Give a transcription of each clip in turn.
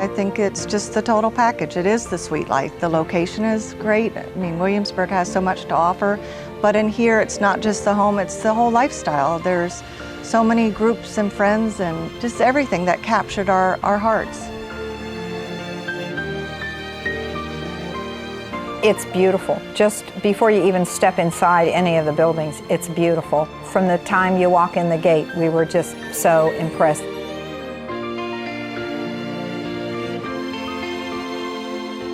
I think it's just the total package. It is the sweet life. The location is great. I mean, Williamsburg has so much to offer, but in here it's not just the home, it's the whole lifestyle. There's so many groups and friends and just everything that captured our hearts. It's beautiful. Just before you even step inside any of the buildings, it's beautiful. From the time you walk in the gate, we were just so impressed.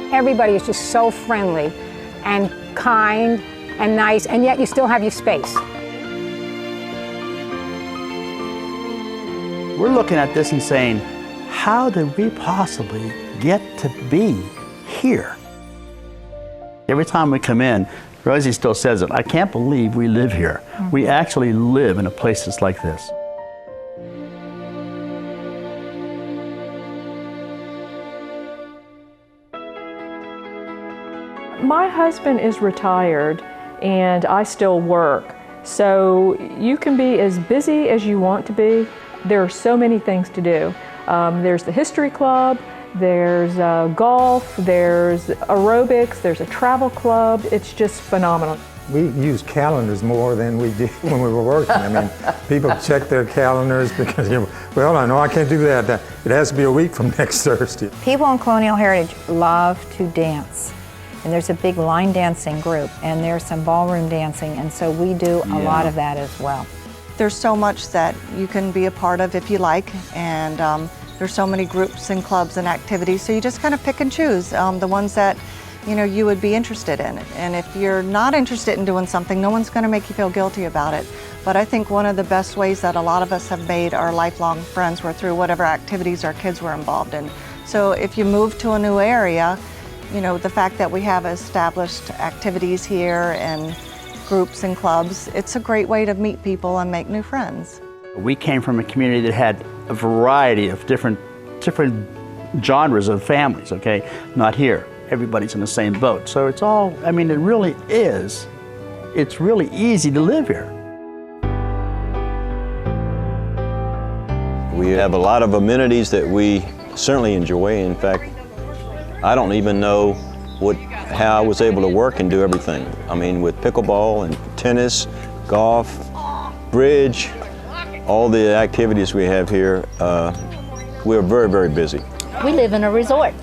Everybody is just so friendly and kind and nice, and yet you still have your space. We're looking at this and saying, how did we possibly get to be here? Every time we come in, Rosie still says it, I can't believe we live here. We actually live in a place that's like this. My husband is retired and I still work, so you can be as busy as you want to be. There are so many things to do. There's the history club, there's golf, there's aerobics, there's a travel club. It's just phenomenal. We use calendars more than we did when we were working. I mean, people check their calendars because, well, I know I can't do that. It has to be a week from next Thursday. People in Colonial Heritage love to dance. And there's a big line dancing group, and there's some ballroom dancing, and so we do a lot of that as well. There's so much that you can be a part of if you like, and there's so many groups and clubs and activities, so you just kind of pick and choose the ones that you would be interested in. And if you're not interested in doing something, no one's going to make you feel guilty about it. But I think one of the best ways that a lot of us have made our lifelong friends were through whatever activities our kids were involved in. So if you move to a new area, the fact that we have established activities here and groups and clubs, it's a great way to meet people and make new friends. We came from a community that had a variety of different genres of families, okay? Not here. Everybody's in the same boat. So it's all, I mean, it's really easy to live here. We have a lot of amenities that we certainly enjoy. In fact, I don't even know how I was able to work and do everything. I mean, with pickleball and tennis, golf, bridge, all the activities we have here, we're very, very busy. We live in a resort.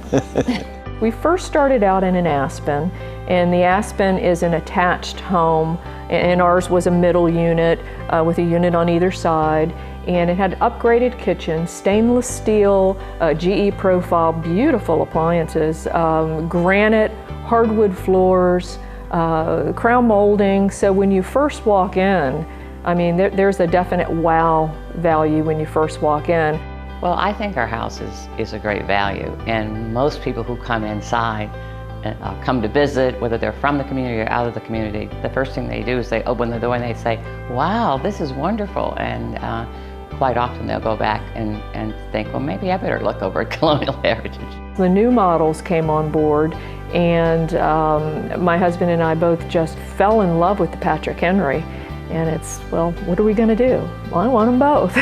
We first started out in an Aspen, and the Aspen is an attached home, and ours was a middle unit with a unit on either side. And it had upgraded kitchen, stainless steel, GE profile, beautiful appliances, granite, hardwood floors, crown molding. So when you first walk in, I mean, there's a definite wow value when you first walk in. Well, I think our house is a great value, and most people who come inside come to visit, whether they're from the community or out of the community, the first thing they do is they open the door and they say, wow, this is wonderful. And quite often they'll go back and think, well, maybe I better look over at Colonial Heritage. The new models came on board, and my husband and I both just fell in love with the Patrick Henry. And it's, well, what are we going to do? Well, I want them both.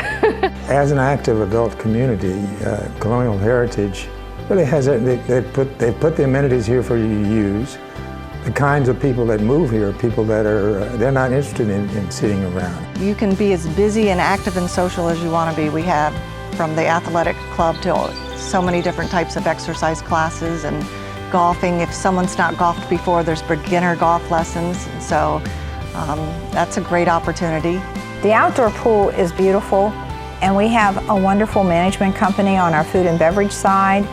As an active adult community, Colonial Heritage really has, they've put the amenities here for you to use. The kinds of people that move here are people that they're not interested in sitting around. You can be as busy and active and social as you want to be. We have from the athletic club to so many different types of exercise classes and golfing. If someone's not golfed before, there's beginner golf lessons. So that's a great opportunity. The outdoor pool is beautiful, and we have a wonderful management company on our food and beverage side.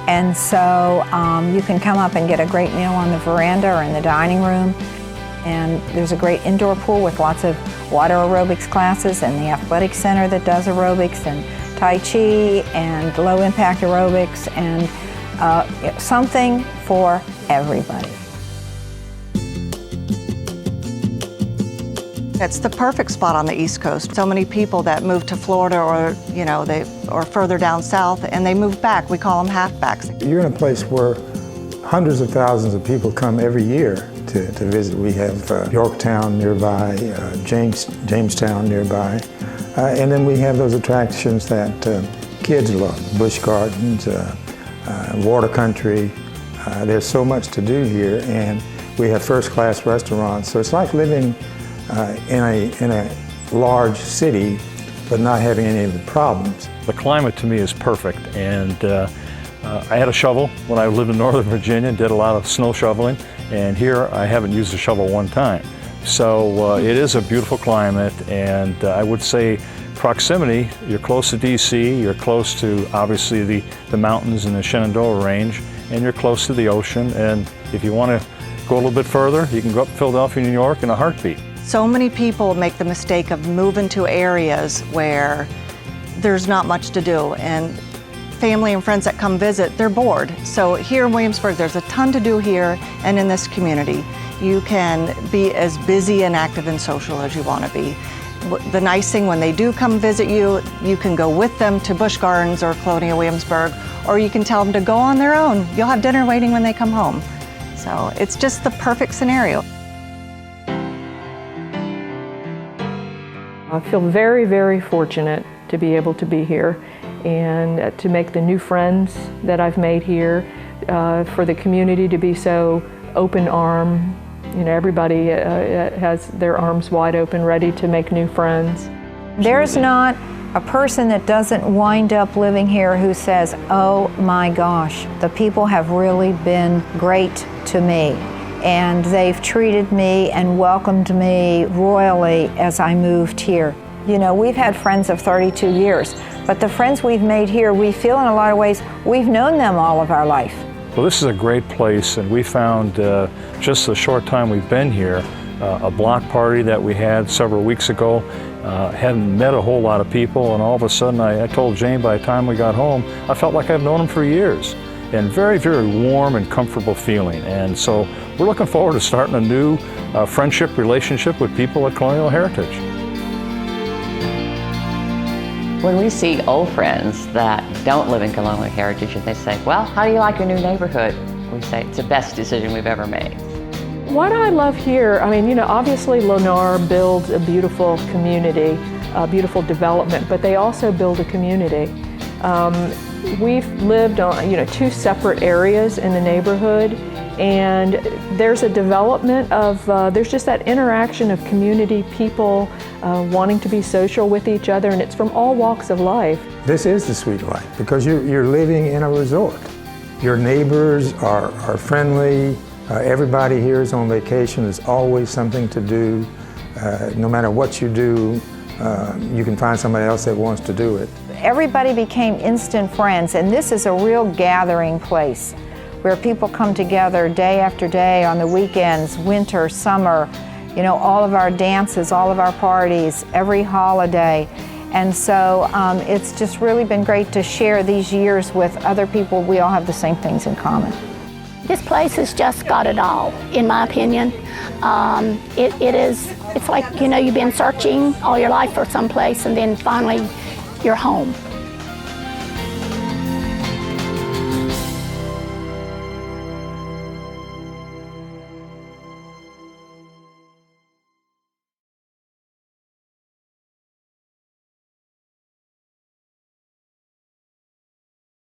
And so you can come up and get a great meal on the veranda or in the dining room. And there's a great indoor pool with lots of water aerobics classes, and the athletic center that does aerobics and Tai Chi and low impact aerobics, and something for everybody. It's the perfect spot on the East Coast. So many people that move to Florida or further down south, and they move back. We call them halfbacks. You're in a place where hundreds of thousands of people come every year to visit. We have Yorktown nearby, Jamestown nearby, and then we have those attractions that kids love, Busch Gardens, water country. There's so much to do here, and we have first-class restaurants. So it's like living in a large city, but not having any of the problems. The climate to me is perfect, and I had a shovel when I lived in Northern Virginia, did a lot of snow shoveling, and here I haven't used a shovel one time. So it is a beautiful climate, and I would say proximity, you're close to DC, you're close to obviously the mountains and the Shenandoah Range, and you're close to the ocean, and if you want to go a little bit further, you can go up to Philadelphia, New York in a heartbeat. So many people make the mistake of moving to areas where there's not much to do, and family and friends that come visit, they're bored. So here in Williamsburg, there's a ton to do here and in this community. You can be as busy and active and social as you want to be. The nice thing, when they do come visit you, you can go with them to Busch Gardens or Colonial Williamsburg, or you can tell them to go on their own. You'll have dinner waiting when they come home. So it's just the perfect scenario. I feel very, very fortunate to be able to be here and to make the new friends that I've made here, for the community to be so open-armed. You know, everybody has their arms wide open, ready to make new friends. There's not a person that doesn't wind up living here who says, oh my gosh, the people have really been great to me, and they've treated me and welcomed me royally as I moved here. You know, we've had friends of 32 years, but the friends we've made here, we feel in a lot of ways we've known them all of our life. Well, this is a great place, and we found just the short time we've been here, a block party that we had several weeks ago. Hadn't met a whole lot of people, and all of a sudden I told Jane by the time we got home, I felt like I've known them for years. And very, very warm and comfortable feeling. And so we're looking forward to starting a new friendship relationship with people at Colonial Heritage. When we see old friends that don't live in Colonial Heritage and they say, well, how do you like your new neighborhood? We say, it's the best decision we've ever made. What I love here, I mean, you know, obviously Lennar builds a beautiful community, a beautiful development, but they also build a community. We've lived on, you know, two separate areas in the neighborhood, and there's a development of, there's just that interaction of community, people wanting to be social with each other, and it's from all walks of life. This is the sweet life because you're living in a resort. Your neighbors are friendly. Everybody here is on vacation. There's always something to do. No matter what you do, you can find somebody else that wants to do it. Everybody became instant friends, and this is a real gathering place where people come together day after day on the weekends, winter, summer, you know, all of our dances, all of our parties, every holiday. And so it's just really been great to share these years with other people. We all have the same things in common. This place has just got it all, in my opinion. It's like, you know, you've been searching all your life for some place, and then finally you're home.